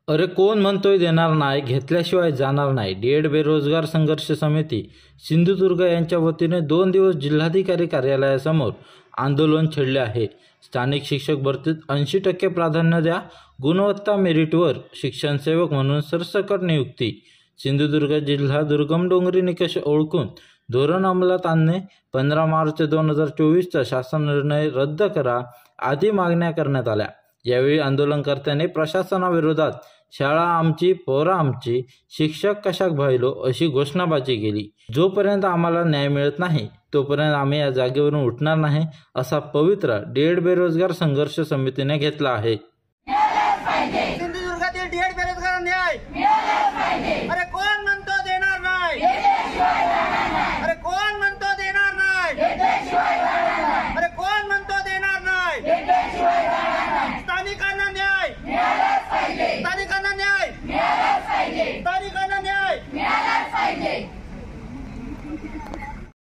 अरे कोण म्हणतोय देणार नाही, घेतल्याशिवाय जाणार नाही. डीएड बेरोजगार संघर्ष समिती सिंधुदुर्ग यांच्या वतीने 2 दिवस जिल्हाधिकारी कार्यालयासमोर आंदोलन छेडले आहे. स्थानिक शिक्षक भरतीत 80% प्राधान्य द्या, गुणवत्ता मेरिटवर शिक्षण सेवक म्हणून सरसकट नियुक्ती. सिंधुदुर्ग जिल्हा दुर्गम डोंगरी निकष ओळखून धोरण अंमलात आणणे, 15 मार्च 2024चा शासन निर्णय रद्द करा आदी मागण्या करण्यात आल्या. यावेळी आंदोलनकर्त्यांनी प्रशासनाविरोधात शाळा आमची पोरं आमची, शिक्षक कशाक भायलो अशी घोषणाबाजी केली. जोपर्यंत आम्हाला न्याय मिळत नाही तोपर्यंत आम्ही या जागेवरून उठणार नाही असा पवित्रा डीएड बेरोजगार संघर्ष समितीने घेतला आहे.